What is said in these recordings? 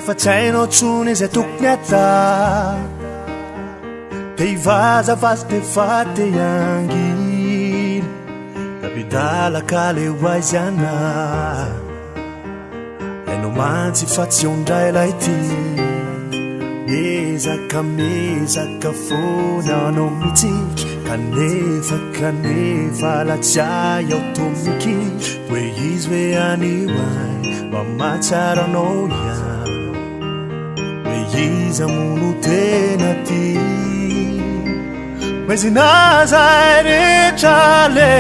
nefa tsy hainao tsony izay tokony ata te hivazavazy te fate anginy tapidalaka le hoaizyana hainao mantsy fa tsy ondray ilay ty mezaka fona anao mihitsy kanefa latsiay ao tomiky hoe izy hoe anioay mamatsara anao ia hoe izy amono tena ty hoe zinazay rehetra le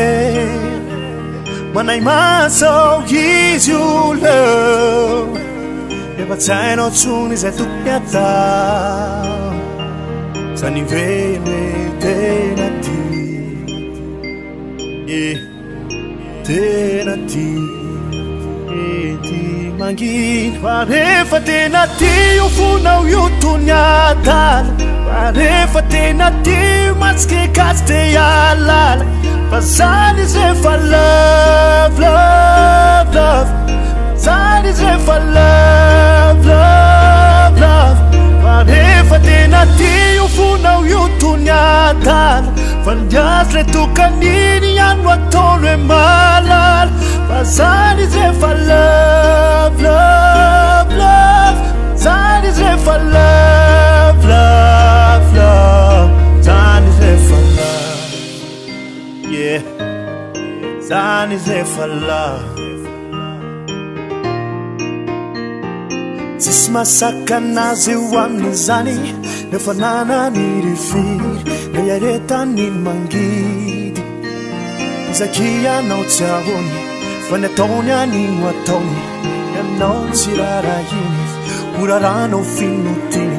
manay masao izy oleo efa tsy hainao tsony izay tokony atao zany velo hoe tena ty tena ty ty manginy fa rehefa tena ty io fonao io tony atala fa rehefa tena ty io matsikikasy te hialala fa zany izy rehefa love love love zany izy rehefa love love love fa rehefa tena ty io fonao io tony atala fa ndiazy le tokaniny iano ataony hoe malala fa zany izy rehefa love love love zany izy rehefa love love love zany izy rehefa love yeah zany izy rehefa love tsisy masaka anazy eo aminy zany nefa nanany rifiry na iaretany mangidy izakianao tsy ahony fa ny ataony anino ataony ianao tsy rarahiny oraranao finotiny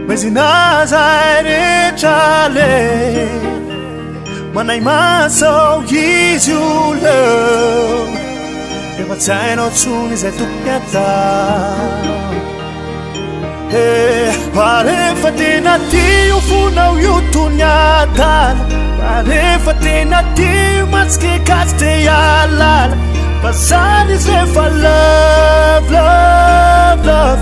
hoe zinazay rehetra le manay masao izy oleo efa tsy hainao tsony izay tokony atao fa rehefa tena ty io fonao io tony atala fa rehefa tena ty io matsikikasy te hialala fa zany izy rehefa love love love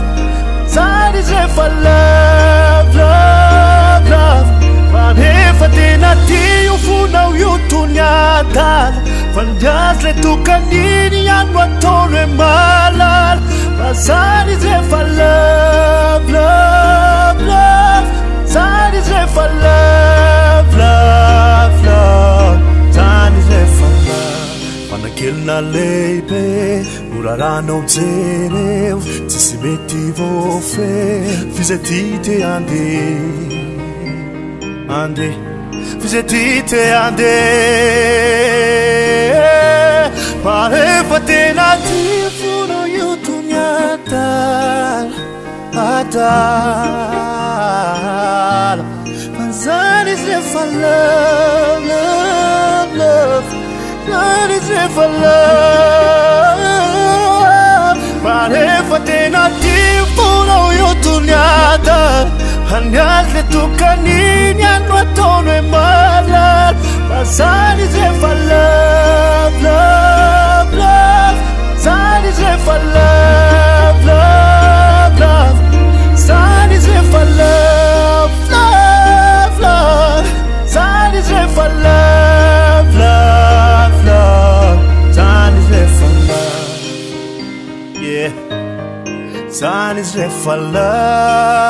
zany izy rehefa love love love fa rehefa tena ty io fonao io tony atala fa ndiazy le tokaniny iano ataony hoe malala fa zany izy rehefa love love love zany izy rehefa love love love zany izy rehefa love fanakelina lehibe oraranao jereo tsisy mety vofe fizay ty te ande fizay ty te ande fa rehefa tena ty fonao io tony atala fa zany izy rehefa love love love zany izy rehefa love fa rehefa tena ty fonao io tony atala aniazy le tokaniny iano ataony hoe malala fa zany izy rehefa love love love zany izy rehefa love love love zany izy rehefa love love love zany izy rehefa love love love zany izy rehefa love yeah zany izy rehefa love